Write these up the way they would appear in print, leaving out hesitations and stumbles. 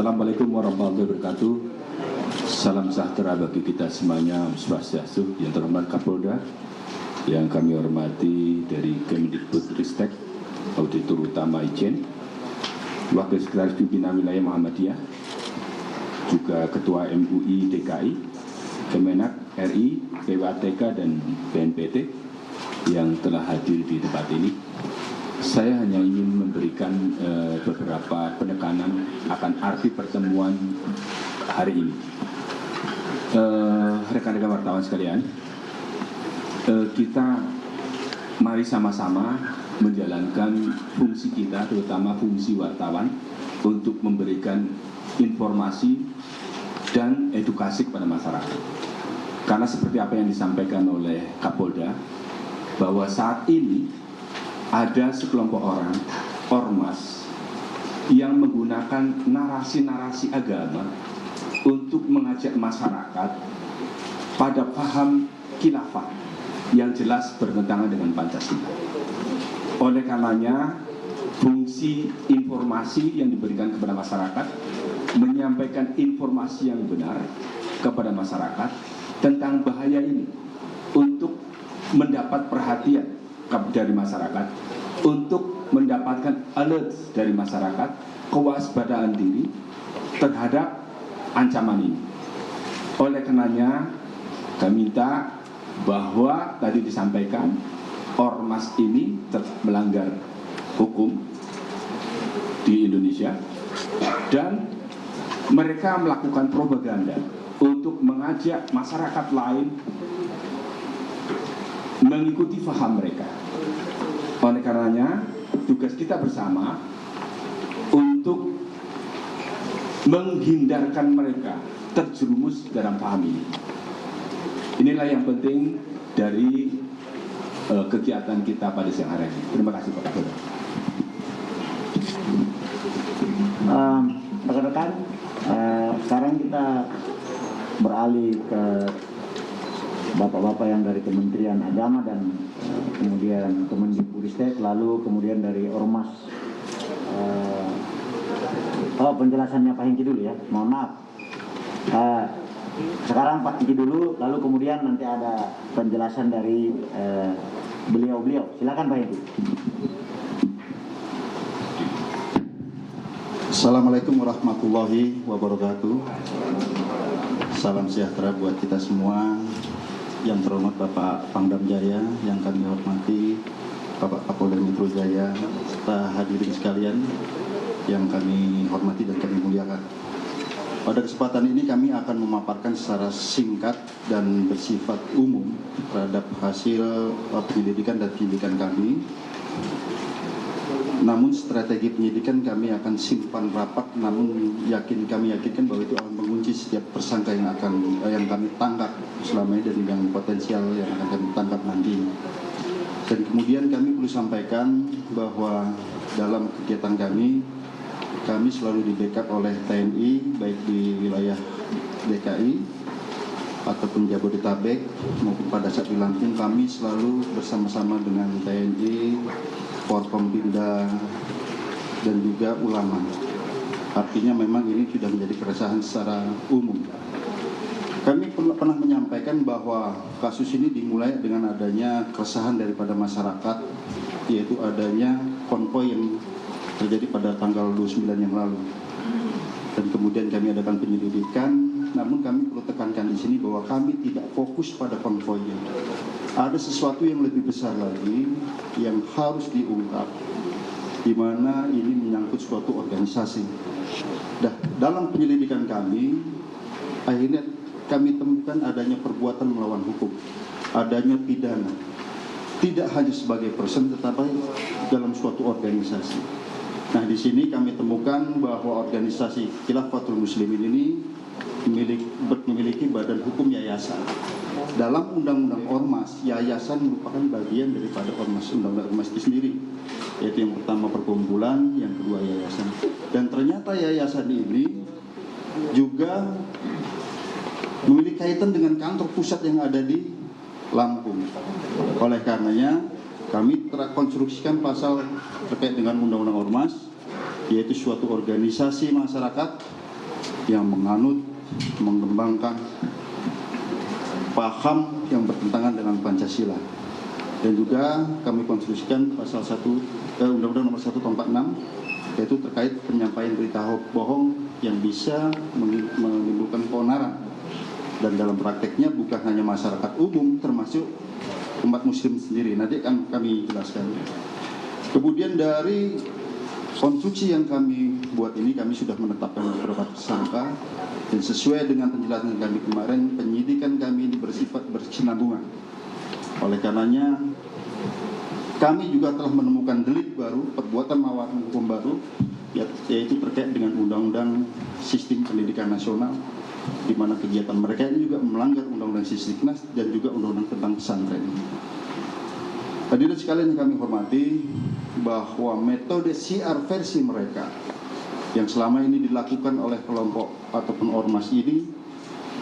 Assalamualaikum warahmatullahi wabarakatuh. Salam sejahtera bagi kita semuanya, Om Swastiastu. Yang terhormat Kapolda, yang kami hormati dari Kemdikbudristek, Auditor Utama Ijen, Wakil Sekretaris Pimpinan Wilayah Muhammadiyah, juga Ketua MUI DKI, Kemenak RI, PWTK dan BNPT yang telah hadir di tempat ini. Saya hanya ingin memberikan beberapa penekanan akan arti pertemuan hari ini. Rekan-rekan wartawan sekalian, kita mari sama-sama menjalankan fungsi kita, terutama fungsi wartawan, untuk memberikan informasi dan edukasi kepada masyarakat. Karena seperti apa yang disampaikan oleh Kapolda, bahwa saat ini ada sekelompok orang, ormas, yang menggunakan narasi-narasi agama untuk mengajak masyarakat pada paham khilafah yang jelas bertentangan dengan Pancasila. Oleh karenanya, fungsi informasi yang diberikan kepada masyarakat, menyampaikan informasi yang benar kepada masyarakat tentang bahaya ini, untuk mendapat perhatian dari masyarakat, untuk mendapatkan alert dari masyarakat, kewaspadaan diri terhadap ancaman ini. Oleh karenanya, kami minta bahwa tadi disampaikan ormas ini melanggar hukum di Indonesia dan mereka melakukan propaganda untuk mengajak masyarakat lain mengikuti faham mereka. Oleh karenanya, tugas kita bersama untuk menghindarkan mereka terjerumus dalam paham ini. Inilah yang penting dari kegiatan kita pada siang hari ini. Terima kasih Pak Kapolda. Rekan-rekan, sekarang kita beralih ke bapak-bapak yang dari Kementerian Agama dan kemudian Kemendikbudristek, lalu kemudian dari Ormas. Penjelasannya Pak Hengki dulu ya, mohon maaf. Sekarang Pak Hengki dulu, lalu kemudian nanti ada penjelasan dari beliau-beliau. Silakan Pak Hengki. Assalamualaikum warahmatullahi wabarakatuh. Salam sejahtera buat kita semua. Yang terhormat Bapak Pangdam Jaya, yang kami hormati Bapak Kapolda Metro Jaya, serta hadirin sekalian yang kami hormati dan kami muliakan. Pada kesempatan ini kami akan memaparkan secara singkat dan bersifat umum terhadap hasil penyelidikan dan penyidikan kami. Namun strategi penyidikan kami akan simpan rapat, namun kami yakinkan bahwa itu akan mengunci setiap tersangka yang kami tangkap selama ini dan yang potensial yang akan kami tangkap nanti. Dan kemudian kami perlu sampaikan bahwa dalam kegiatan kami selalu di backup oleh TNI, baik di wilayah DKI ataupun Jabodetabek maupun pada saat di Lampung, kami selalu bersama-sama dengan TNI, Forkompimda dan juga ulama. Artinya memang ini sudah menjadi keresahan secara umum. Kami pernah menyampaikan bahwa kasus ini dimulai dengan adanya keresahan daripada masyarakat, yaitu adanya konvoi yang terjadi pada tanggal 29 yang lalu. Dan kemudian kami adakan penyelidikan, namun kami perlu tekankan di sini bahwa kami tidak fokus pada konvoinya. Ada sesuatu yang lebih besar lagi yang harus diungkap, di mana ini menyangkut suatu organisasi. Dalam penyelidikan kami, akhirnya kami temukan adanya perbuatan melawan hukum, adanya pidana, tidak hanya sebagai person, tetapi dalam suatu organisasi. Nah, di sini kami temukan bahwa organisasi Khilafatul Muslimin ini memiliki badan hukum yayasan. Dalam Undang-Undang Ormas, yayasan merupakan bagian daripada ormas, Undang-Undang Ormas itu sendiri, yaitu yang pertama perkumpulan, yang kedua yayasan. Dan ternyata yayasan ini juga memiliki kaitan dengan kantor pusat yang ada di Lampung. Oleh karenanya, kami terkonstruksikan pasal terkait dengan Undang-Undang Ormas, yaitu suatu organisasi masyarakat yang menganut, mengembangkan paham yang bertentangan dengan Pancasila. Dan juga kami konstruksikan pasal 1 Undang-Undang Nomor 1 Tahun 46, yaitu terkait penyampaian berita bohong yang bisa menimbulkan keonaran. Dan dalam prakteknya bukan hanya masyarakat umum, termasuk umat muslim sendiri. Nanti akan kami jelaskan. Kemudian dari konstruksi yang kami buat ini, kami sudah menetapkan beberapa tersangka, dan sesuai dengan penjelasan kami kemarin, penyidikan kami ini bersifat berkesinambungan. Oleh karenanya, kami juga telah menemukan delik baru, perbuatan melawan hukum baru, yaitu terkait dengan Undang-Undang Sistem Pendidikan Nasional, di mana kegiatan mereka ini juga melanggar Undang-Undang Sisdiknas dan juga Undang-Undang tentang pesantren. Hadirin sekalian yang kami hormati, bahwa metode siar versi mereka yang selama ini dilakukan oleh kelompok ataupun ormas ini,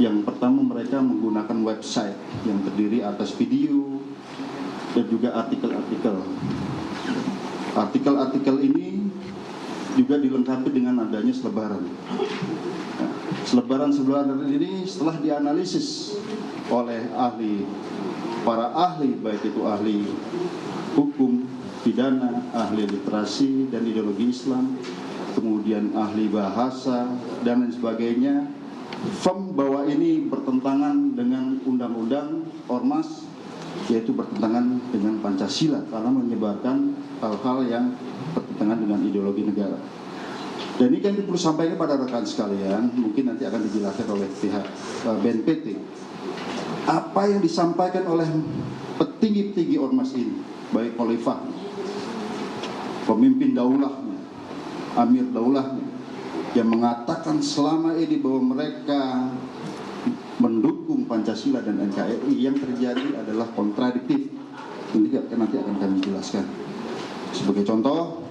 yang pertama mereka menggunakan website yang terdiri atas video dan juga artikel-artikel. Artikel-artikel ini juga dilengkapi dengan adanya selebaran. Selebaran-selebaran ini setelah dianalisis oleh para ahli, baik itu ahli hukum, pidana, ahli literasi dan ideologi Islam, kemudian ahli bahasa dan lain sebagainya, firm bahwa ini bertentangan dengan undang-undang ormas, yaitu bertentangan dengan Pancasila karena menyebarkan hal-hal yang bertentangan dengan ideologi negara. Dan ini kan perlu sampaikan kepada rekan sekalian, mungkin nanti akan dijelaskan oleh pihak BNPT. Apa yang disampaikan oleh petinggi-petinggi ormas ini, baik khalifah, pemimpin daulahnya, amir daulahnya, yang mengatakan selama ini bahwa mereka mendukung Pancasila dan NKRI, yang terjadi adalah kontradiktif. Ini nanti akan kami jelaskan. Sebagai contoh,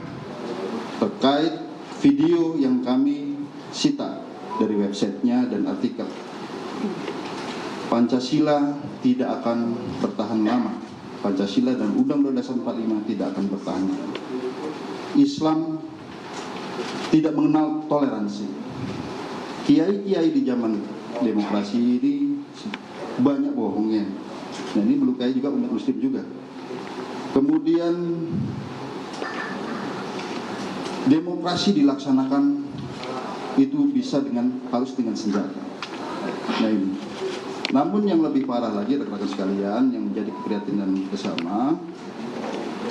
terkait video yang kami sita dari websitenya dan artikel, Pancasila tidak akan bertahan lama. Pancasila dan Undang-Undang Dasar 45 tidak akan bertahan lama. Islam tidak mengenal toleransi. Kiai-kiai di zaman demokrasi ini banyak bohongnya. Nah, ini melukai juga umat muslim juga. Kemudian demokrasi dilaksanakan itu bisa harus dengan senjata. Nah, ini. Namun yang lebih parah lagi, rekan-rekan sekalian, yang menjadi keprihatinan bersama,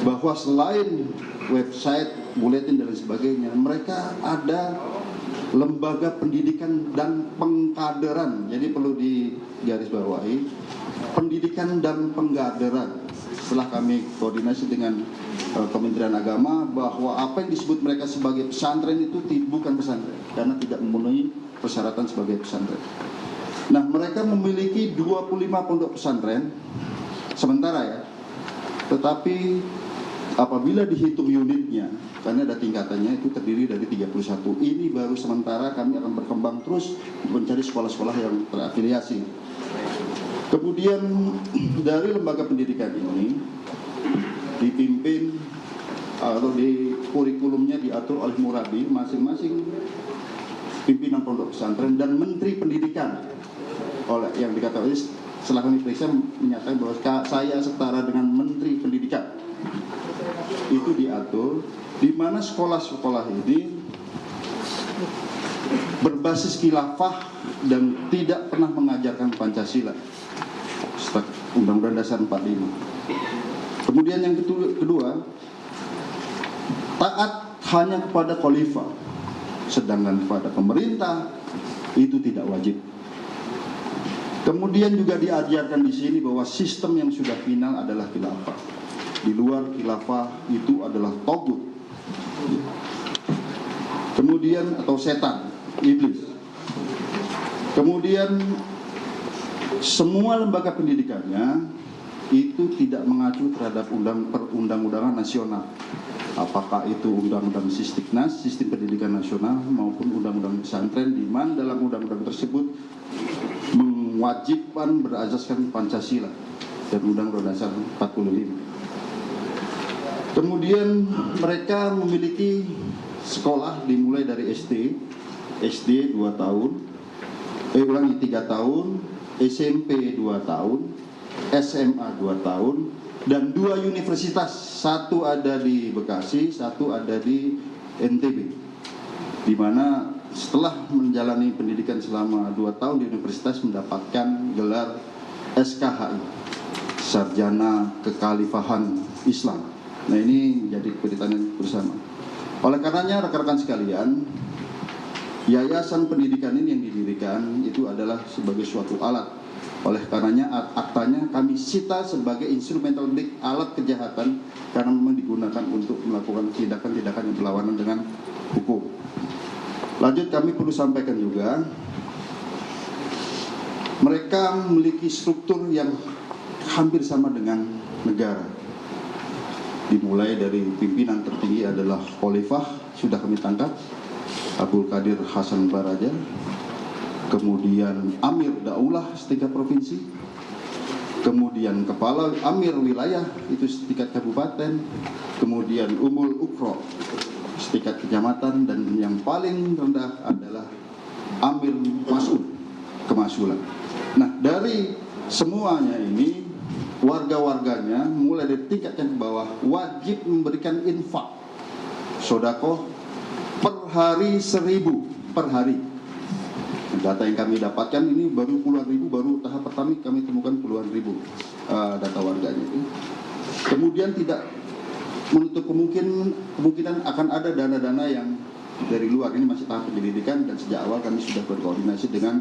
bahwa selain website, buletin dan lain sebagainya, mereka ada lembaga pendidikan dan pengkaderan. Jadi perlu digarisbawahi, pendidikan dan pengkaderan. Setelah kami koordinasi dengan Kementerian Agama, bahwa apa yang disebut mereka sebagai pesantren itu bukan pesantren, karena tidak memenuhi persyaratan sebagai pesantren. Nah, mereka memiliki 25 pondok pesantren sementara ya, tetapi apabila dihitung unitnya, karena ada tingkatannya, itu terdiri dari 31. Ini baru sementara, kami akan berkembang terus mencari sekolah-sekolah yang terafiliasi. Kemudian dari lembaga pendidikan ini dipimpin atau di kurikulumnya diatur oleh murabi masing-masing pimpinan pondok pesantren dan menteri pendidikan, oleh yang dikatakan setelah kami periksa menyatakan bahwa saya setara dengan menteri pendidikan. Itu diatur di mana sekolah-sekolah ini berbasis khilafah dan tidak pernah mengajarkan Pancasila, Undang-Undang Dasar 45. Kemudian yang kedua, taat hanya kepada khalifah, sedangkan kepada pemerintah itu tidak wajib. Kemudian juga diajarkan di sini bahwa sistem yang sudah final adalah khilafah. Di luar khilafah itu adalah togut. Kemudian atau setan, iblis. Kemudian semua lembaga pendidikannya itu tidak mengacu terhadap perundang-undangan nasional. Apakah itu Undang-Undang Sisdiknas, Sistem Pendidikan Nasional, maupun Undang-Undang Pesantren, di mana dalam undang-undang tersebut mewajibkan berasaskan Pancasila dan Undang-Undang Dasar 45. Kemudian mereka memiliki sekolah dimulai dari SD SD 2 tahun, 3 tahun, SMP 2 tahun, SMA 2 tahun, dan 2 universitas, satu ada di Bekasi, satu ada di NTB, di mana setelah menjalani pendidikan selama 2 tahun di universitas mendapatkan gelar SKHI, Sarjana Kekhalifahan Islam. Nah, ini menjadi keprihatinan bersama. Oleh karenanya rekan-rekan sekalian, yayasan pendidikan ini yang didirikan itu adalah sebagai suatu alat. Oleh karenanya aktanya kami sita sebagai instrumental big, alat kejahatan, karena memang digunakan untuk melakukan tindakan-tindakan yang berlawanan dengan hukum. Lanjut, kami perlu sampaikan juga, mereka memiliki struktur yang hampir sama dengan negara. Dimulai dari pimpinan tertinggi adalah Khalifah, sudah kami tangkap, Abdul Qadir Hasan Baraja, kemudian Amir Daulah setingkat provinsi, kemudian Kepala Amir Wilayah itu setingkat kabupaten, kemudian Umul Ukro setingkat kecamatan, dan yang paling rendah adalah Amir Mas'ud Kemasulan. Nah, dari semuanya ini warga-warganya mulai dari tingkat yang ke bawah wajib memberikan infak sodakoh per hari 1.000 per hari. Data yang kami dapatkan ini baru puluhan ribu, baru tahap pertama kami temukan puluhan ribu data warganya itu. Kemudian tidak menutup kemungkinan akan ada dana-dana yang dari luar. Ini masih tahap penyelidikan, dan sejak awal kami sudah berkoordinasi dengan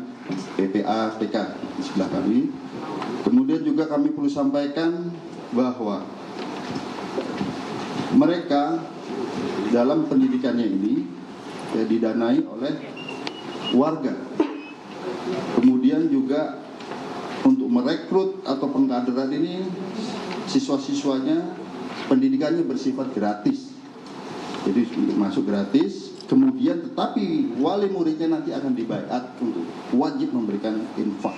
PPAPK di sebelah kami. Kemudian juga kami perlu sampaikan bahwa mereka dalam pendidikannya ini didanai oleh warga. Kemudian juga untuk merekrut atau pengkaderan ini, siswa-siswanya pendidikannya bersifat gratis. Jadi untuk masuk gratis, kemudian tetapi wali muridnya nanti akan dibaiat untuk wajib memberikan infak.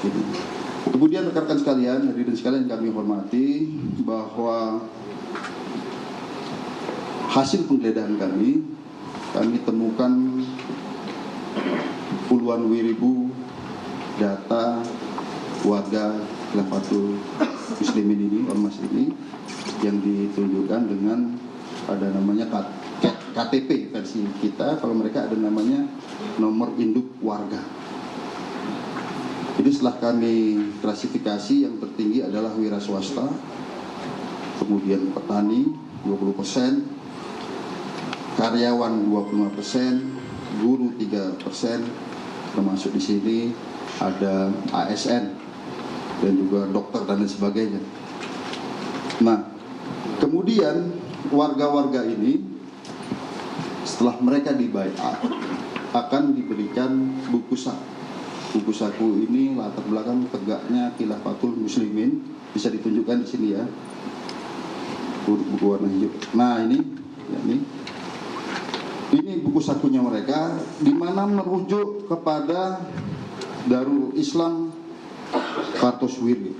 Gitu. Kemudian rekan-rekan sekalian, hadirin sekalian yang kami hormati, bahwa hasil penggeledahan kami temukan puluhan ribu data warga Khilafatul Muslimin ini, ormas ini, yang ditunjukkan dengan ada namanya KTP versi kita, kalau mereka ada namanya nomor induk warga. Jadi setelah kami klasifikasi, yang tertinggi adalah wira swasta, kemudian petani 20%, karyawan 25%, guru 3%, termasuk di sini ada ASN dan juga dokter dan lain sebagainya. Nah, kemudian warga-warga ini setelah mereka dibaiat akan diberikan buku saku. Buku saku ini latar belakang tegaknya Khilafatul Muslimin, bisa ditunjukkan di sini ya, buku warna hijau. Nah, ini buku sakunya mereka, di mana merujuk kepada Darul Islam Kartosuwiryo.